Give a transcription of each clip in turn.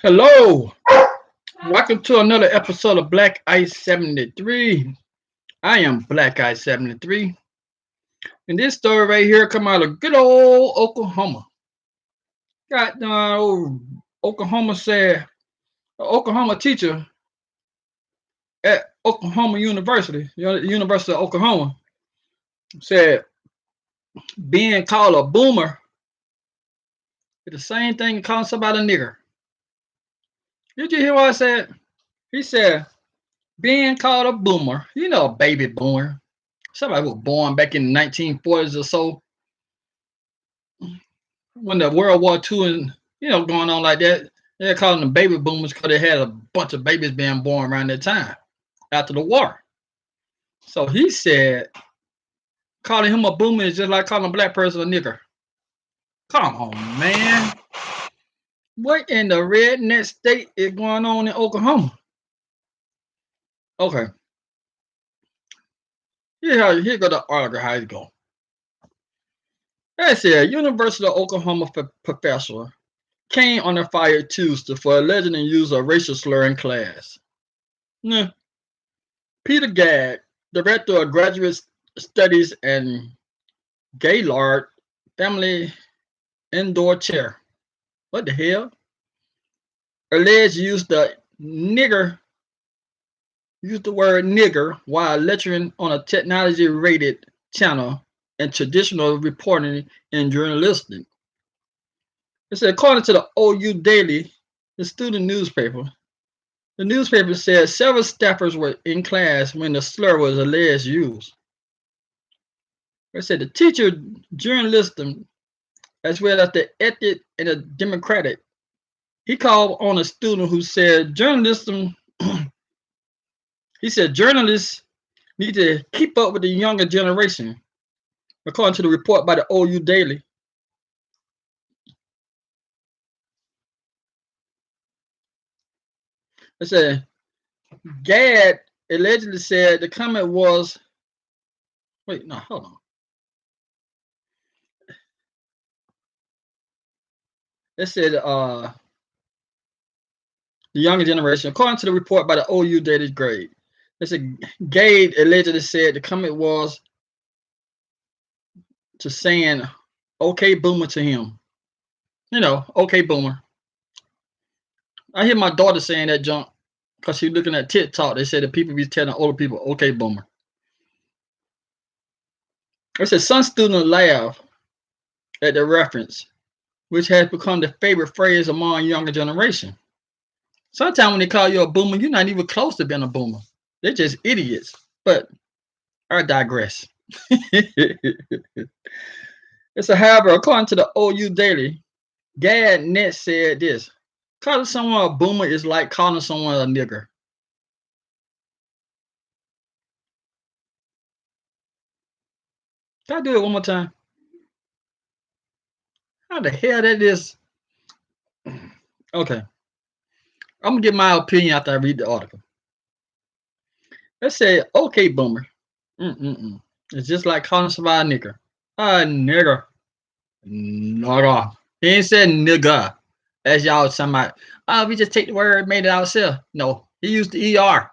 Hello, welcome to another episode of Black Ice 73. I am Black Ice 73, and this story right here come out of good old Oklahoma. Got old Oklahoma said, an Oklahoma teacher at Oklahoma University, University of Oklahoma, said being called a boomer is the same thing as calling somebody a nigger. Did you hear what I said? He said being called a boomer, a baby boomer, somebody was born back in the 1940s or so, when the World War II and going on like that. They're calling them baby boomers because they had a bunch of babies being born around that time after the war. So he said calling him a boomer is just like calling a black person a nigger. Come on, man. What in the redneck state is going on in Oklahoma? Okay. Here go the article how it go. They said University of Oklahoma professor came under fire Tuesday for allegedly use a racial slur in class. Nah. Peter Gadd, director of graduate studies and Gaylord Family Indoor Chair. What the hell? Alleged used the word nigger while lecturing on a technology rated channel and traditional reporting and journalistic. It said according to the OU Daily, the student newspaper, the newspaper said several staffers were in class when the slur was alleged used. They said the teacher journalism as well as the ethic and the democratic. He called on a student who said journalism. He said journalists need to keep up with the younger generation, according to the report by the OU Daily. It said Gadd allegedly said the comment was, wait, no, hold on. It said the younger generation, according to the report by the OU Daily grade. It said Gadd allegedly said the comment was to saying okay boomer to him. Okay boomer. I hear my daughter saying that junk because she's looking at TikTok. They said that people be telling older people, okay, boomer. I said some students laugh at the reference, which has become the favorite phrase among younger generation. Sometimes when they call you a boomer, you're not even close to being a boomer. They're just idiots. But I digress. It's a however, according to the OU Daily, Gadd Net said this. Calling someone a boomer is like calling someone a nigger. Can I do it one more time? How the hell that is? Okay. I'm gonna give my opinion after I read the article. Let's say, okay, boomer. It's just like calling somebody a nigger. A nigger. Nigga. He ain't said nigga. As y'all somebody. Oh, we just take the word and made it ourselves. No, he used the ER.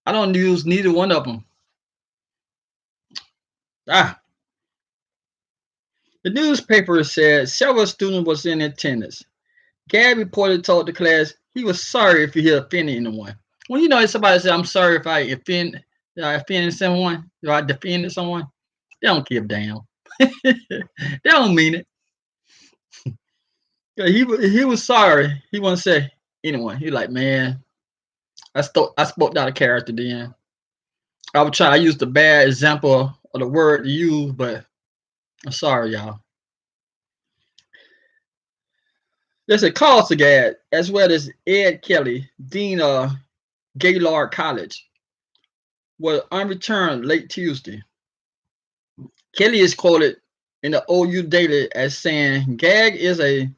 I don't use neither one of them. The newspaper said several students was in attendance. Gadd reported told the class he was sorry if he offended anyone. Well, if somebody said, I'm sorry if I offended someone, if I defended someone, they don't give a damn. They don't mean it. He was sorry. He wouldn't say anyone. He like, man, I spoke out of character then. I used a bad example of the word to use, but I'm sorry, y'all. There's a call to Gadd, as well as Ed Kelly, Dean of Gaylord College, was unreturned late Tuesday. Kelly is quoted in the OU Daily as saying, Gadd is a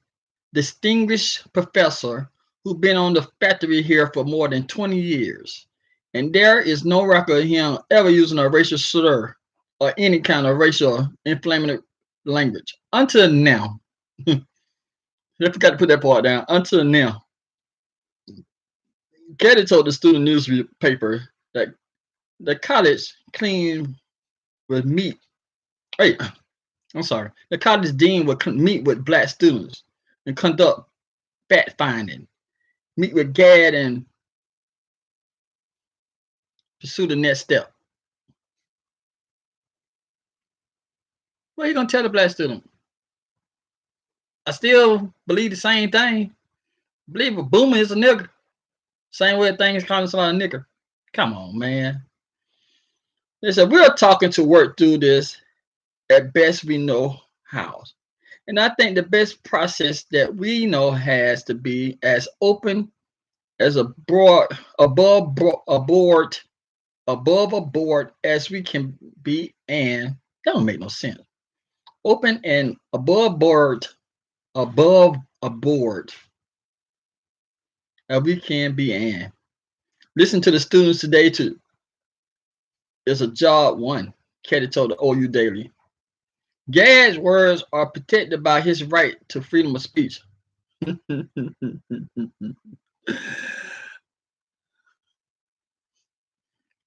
distinguished professor who's been on the faculty here for more than 20 years, and there is no record of him ever using a racial slur or any kind of racial inflammatory language until now. I forgot to put that part down. Until now. Caddy told the student newspaper that the college cleaned with meat. Hey, I'm sorry. The college dean would meet with black students and conduct fact finding, meet with GAD and pursue the next step. What are you gonna tell the black student? I still believe the same thing. Believe a boomer is a nigger. Same way things calling somebody a nigger. Come on, man. They said we're talking to work through this at best we know how. And I think the best process that we know has to be as open as above a board as we can be, and that don't make no sense. Open and above a board as we can be, and listen to the students today too. It's a job one, Katie told the OU Daily. Gad's words are protected by his right to freedom of speech. They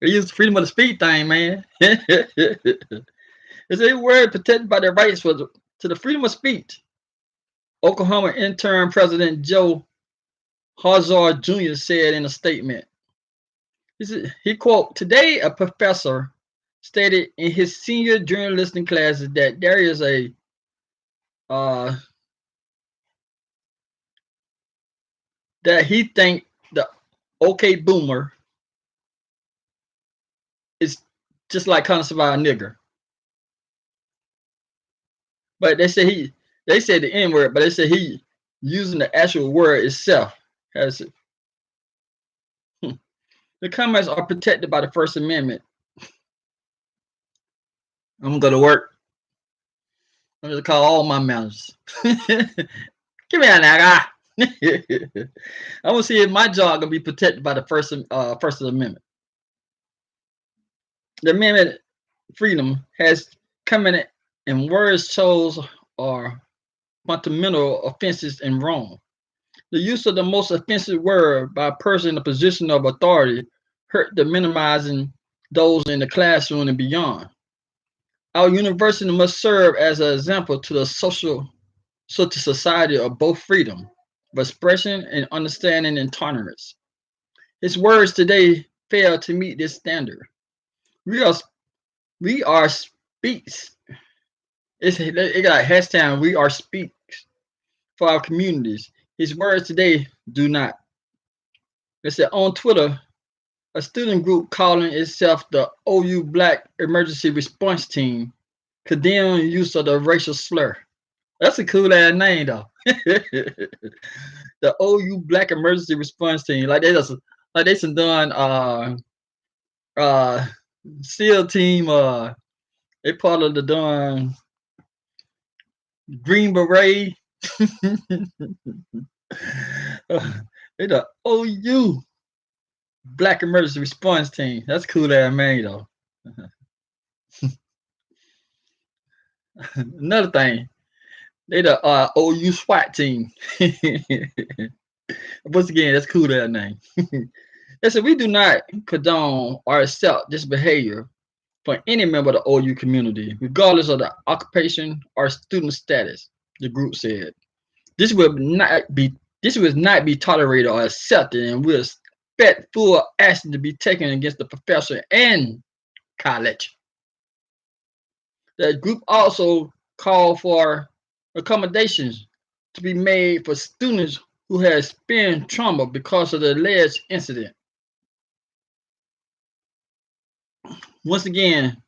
use the freedom of the speech thing, man. It's a word protected by their rights to the freedom of speech. Oklahoma interim President Joe Hazard Jr. said in a statement. He quote, today a professor stated in his senior journalistic classes that there is a that he think the OK boomer is just like calling somebody a nigger. But they said the N word, but they said he using the actual word itself as it. The comments are protected by the First Amendment. I'm gonna go to work. I'm gonna call all my managers. Give me that nigga. I want to see if my job gonna be protected by the First Amendment. The amendment freedom has come in words chose are fundamental offenses and wrong. The use of the most offensive word by a person in a position of authority hurt the minimizing those in the classroom and beyond. Our university must serve as an example to the society of both freedom of expression and understanding and tolerance. His words today fail to meet this standard. We are speaks. It got hashtag we are speaks for our communities. His words today do not. It said on Twitter, a student group calling itself the OU Black Emergency Response Team condemned use of the racial slur. That's a cool ass name though. The OU Black Emergency Response Team, like they some done SEAL team. They part of the done Green Beret. They the OU Black Emergency Response Team. That's cool ass name though. Another thing, they the OU SWAT team. Once again, that's cool that name. They said we do not condone or accept this behavior for any member of the OU community, regardless of the occupation or student status. The group said this will not be tolerated or accepted, and we expect full action to be taken against the professor and college. The group also called for accommodations to be made for students who have experienced trauma because of the alleged incident. Once again,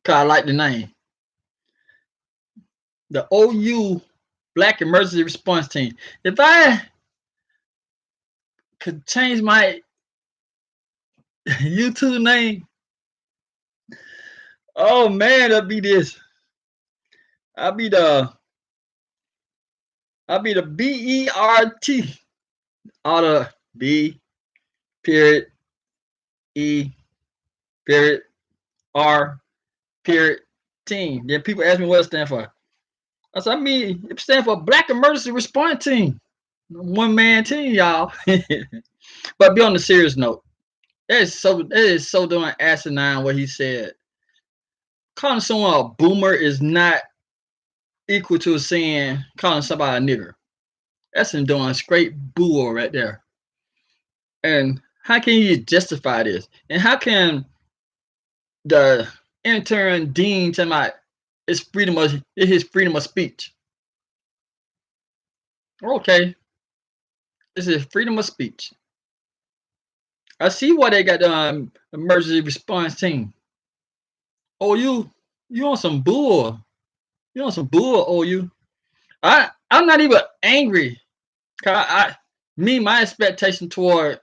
because I like the name, the OU Black Emergency Response Team. If I could change my YouTube name, oh man, that'd be this. I'll be the BERT, all the B period E period R period team. Then people ask me what it stands for. I said, it stands for Black Emergency Response Team. One man team, y'all. But be on the serious note, that is so doing asinine what he said. Calling someone a boomer is not equal to saying calling somebody a nigger. That's him doing straight bull right there. And how can you justify this? And how can the intern dean tell my it's his freedom of speech? Okay, this is freedom of speech. I see why they got the emergency response team. Oh, you on some bull? You on some bull? Oh, you? I'm not even angry. My expectation toward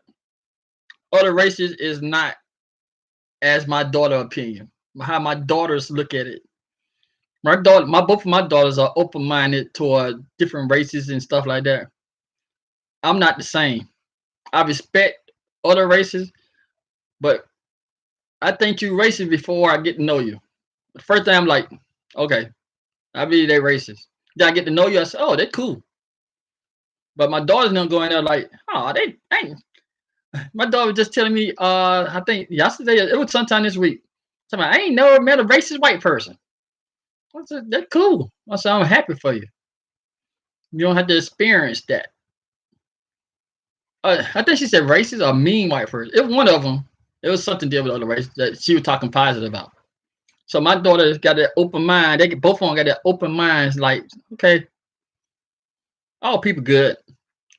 other races is not as my daughter opinion. How my daughters look at it. Both of my daughters are open minded toward different races and stuff like that. I'm not the same. I respect other races, but I think you racist before I get to know you. The first thing I'm like, okay, I believe they racist. Then I get to know you. I say, oh, they're cool. But my daughter's not going there like, oh, they ain't. My daughter was just telling me, I think yesterday, it was sometime this week. I ain't never met a racist white person. I said, that's cool. I said, I'm happy for you. You don't have to experience that. I think she said racist or mean white person. It was one of them. It was something to do with other race that she was talking positive about. So my daughter's got that open mind. Both of them got that open minds. Like, okay, all people good.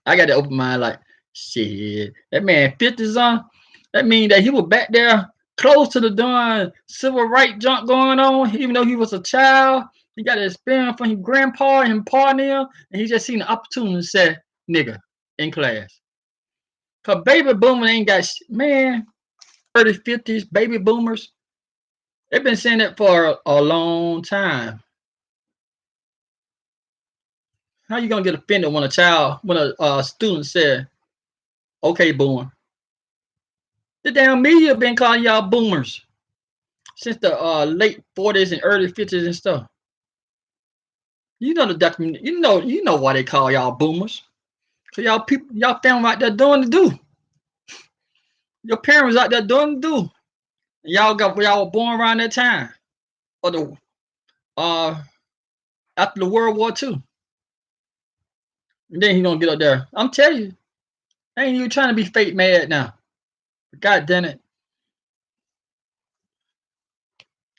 I got that open mind. Like, shit, that man 50 on. That mean that he was back there close to the darn civil rights junk going on, even though he was a child. He got an experience from his grandpa and pa now, and he just seen the opportunity to say nigga in class. Cause baby boomers ain't got man, 30s, 50s, baby boomers. They've been saying that for a long time. How you gonna get offended when a student said, okay, boomer? The damn media been calling y'all boomers since the late 40s and early 50s and stuff. You know the document. You know why they call y'all boomers. So y'all family out there doing the do. Your parents out there doing the do. Y'all were born around that time, or the uh after the World War II. And then he gonna get up there. I'm telling you, ain't you trying to be fake mad now? God damn it,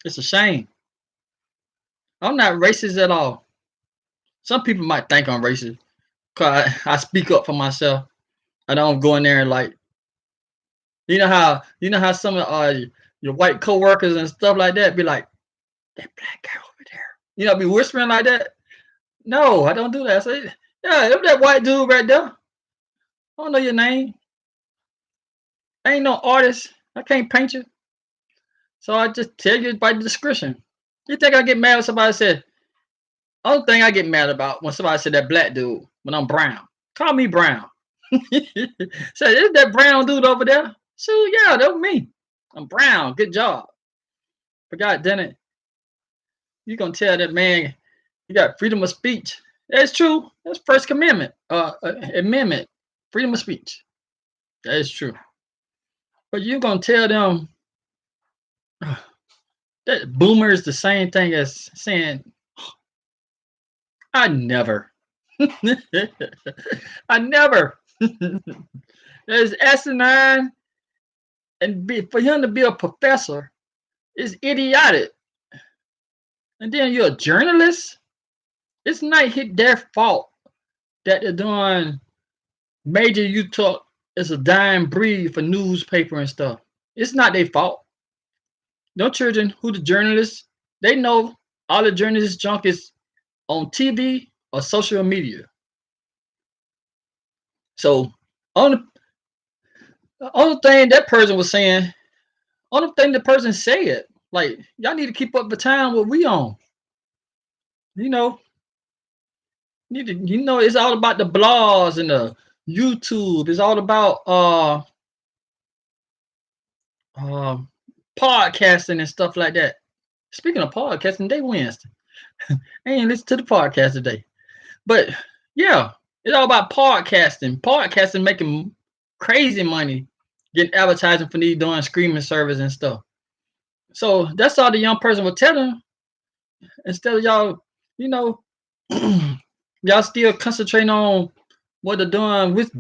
it's a shame. I'm not racist at all. Some people might think I'm racist because I speak up for myself. I don't go in there and like, you know how some of your white coworkers and stuff like that be like, that black guy over there. Be whispering like that. No, I don't do that. I say, yeah, if that white dude right there. I don't know your name. I ain't no artist. I can't paint you. So I just tell you by the description. You think I get mad when somebody said, only thing I get mad about when somebody said that black dude when I'm brown. Call me brown. Say, is that brown dude over there? So yeah, that was me. I'm brown. Good job. But God damn it. You gonna tell that man you got freedom of speech. That's true. That's First Amendment. Amendment. Freedom of speech. That is true. But you gonna tell them that boomer is the same thing as saying, I never. I never. There's asinine, and for him to be a professor is idiotic. And then you're a journalist. It's not their fault that they're doing major Utah is a dying breed for newspaper and stuff. It's not their fault. No children who the journalists, they know all the journalists junk is on TV or social media. So on the only thing that person was saying, only thing the person said, like, y'all need to keep up the time what we on. You know, it's all about the blogs and the YouTube. It's all about podcasting and stuff like that. Speaking of podcasting, they Wednesday. I ain't listen to the podcast today. But yeah, it's all about podcasting. Podcasting making crazy money getting advertising for these doing streaming service and stuff. So that's all the young person will tell them. Instead of y'all, you know, y'all still concentrating on what they're doing with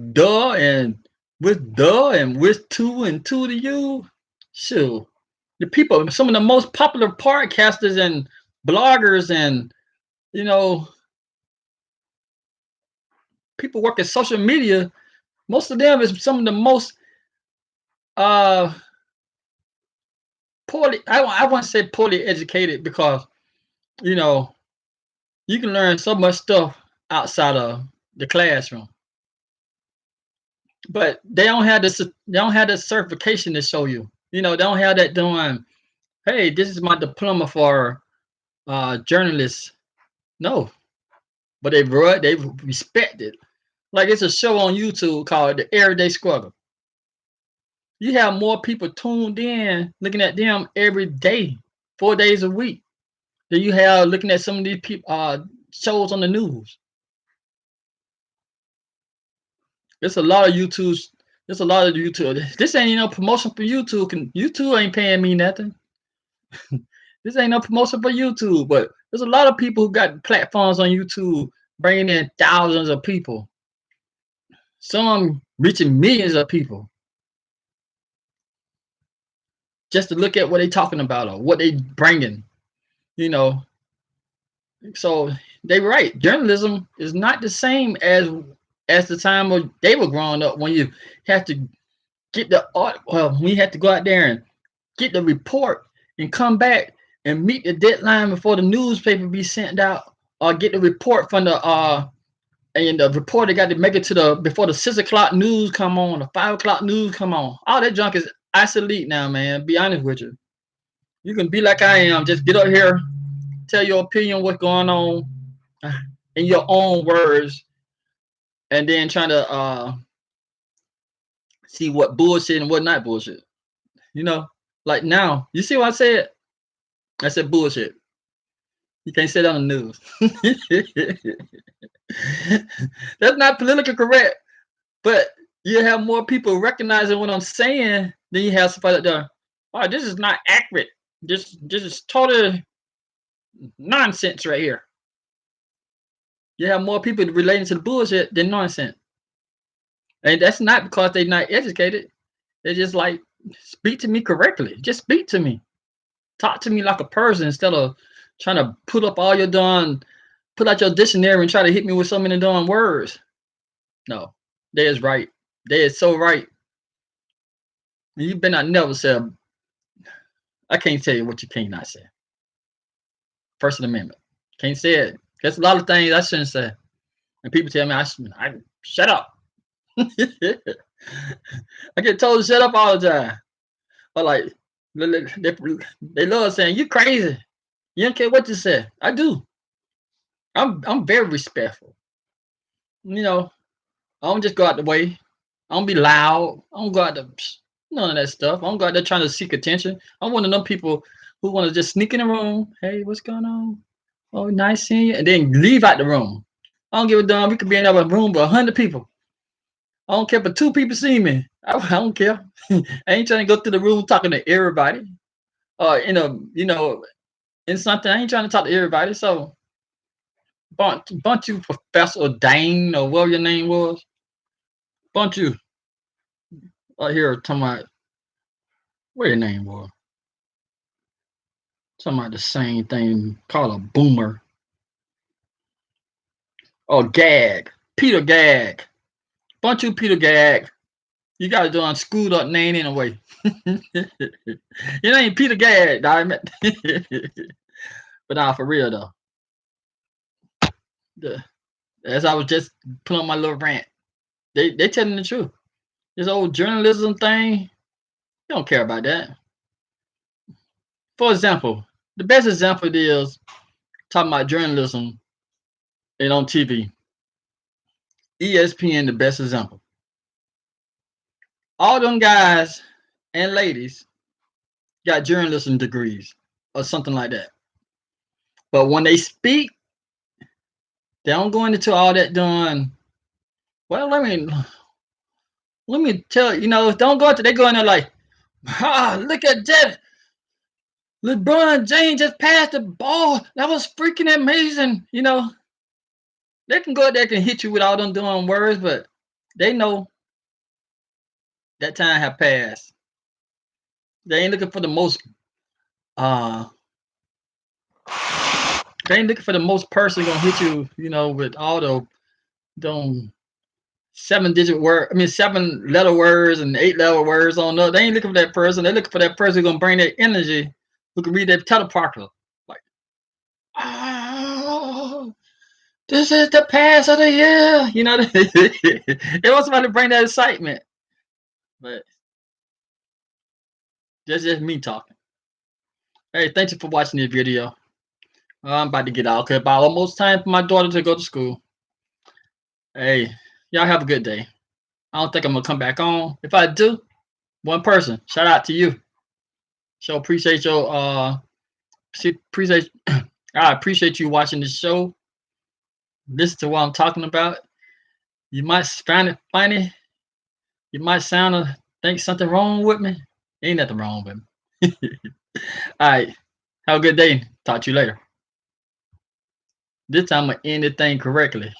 with two and two to you. Shoot. The people, some of the most popular podcasters and bloggers and you know, people work in social media, most of them is some of the most uh poorly I won't say poorly educated because you know you can learn so much stuff outside of the classroom. But they don't have the certification to show you. You know, they don't have that doing, hey, this is my diploma for journalists. No. But they respect it. Like it's a show on YouTube called The Everyday Struggle. You have more people tuned in looking at them every day, 4 days a week, than you have looking at some of these people shows on the news. There's a lot of YouTube. There's a lot of YouTube. This ain't no promotion for YouTube. YouTube ain't paying me nothing. This ain't no promotion for YouTube. But there's a lot of people who got platforms on YouTube bringing in thousands of people. Some reaching millions of people just to look at what they talking about or what they bringing. You know, so they right. Journalism is not the same as the time when they were growing up when you had to get the art. Well, we had to go out there and get the report and come back and meet the deadline before the newspaper be sent out, or get the report from the and the reporter got to make it to the before the 6 o'clock news come on, the 5 o'clock news come on. All that junk is obsolete now, man. Be honest with you. You can be like I am, just get up here, tell your opinion what's going on in your own words, and then trying to see what bullshit and what not bullshit. You know, like now, you see what I said? I said bullshit. You can't say that on the news. That's not politically correct, but you have more people recognizing what I'm saying than you have somebody that, oh, this is not accurate. This is total nonsense right here. You have more people relating to the bullshit than nonsense. And that's not because they're not educated. They're just like, speak to me correctly. Just speak to me. Talk to me like a person instead of trying to put up all your put out your dictionary and try to hit me with so many darn words. No, they is right. They is so right. You better not never say, I can't tell you what you cannot say. First Amendment. Can't say it. There's a lot of things I shouldn't say. And people tell me I shut up. I get told to shut up all the time. Or like they love saying you crazy. You don't care what you say. I do. I'm very respectful. You know, I don't just go out the way. I don't be loud. I don't go out the none of that stuff. I don't go out there trying to seek attention. I'm one of them people who want to just sneak in the room. Hey, what's going on? Oh, nice seeing you. And then leave out the room. I don't give a damn. We could be in a room with 100 people. I don't care if 2 people see me. I don't care. I ain't trying to go through the room talking to everybody. In a in something. I ain't trying to talk to everybody. So bunch you Professor Dane or whatever your name was. Bunch you out here talking about what your name was. Talking about the same thing. Called a boomer. Oh, Gag. Peter Gag. Bunch you Peter Gag. You got to do on screwed up name anyway. It ain't Peter Gag, diamond. But nah, for real though. As I was just putting on my little rant, they telling the truth. This old journalism thing, they don't care about that. For example, the best example is talking about journalism and on TV. ESPN, the best example. All them guys and ladies got journalism degrees or something like that. But when they speak, they don't go into all that done. Well, let me tell you, don't go into they go in there like, look at Jeff. LeBron James just passed the ball. That was freaking amazing. They can go out there and hit you with all them doing words, but they know that time have passed. They ain't looking for the most uh they ain't looking for the most person gonna hit you, with all the them 7-digit word, 7-letter words and 8-letter words on there. They ain't looking for that person. They're looking for that person who's gonna bring that energy, who can read that teleprompter. Like, oh, this is the pass of the year. They want somebody to bring that excitement. But that's just me talking. Hey, thank you for watching this video. I'm about to get out because about almost time for my daughter to go to school. Hey, y'all have a good day. I don't think I'm gonna come back on. If I do, one person, shout out to you. So appreciate your appreciate I appreciate you watching the show. Listen to what I'm talking about. You might find it funny. You might think something wrong with me. Ain't nothing wrong with me. All right. Have a good day. Talk to you later. This time I'm gonna end the thing correctly.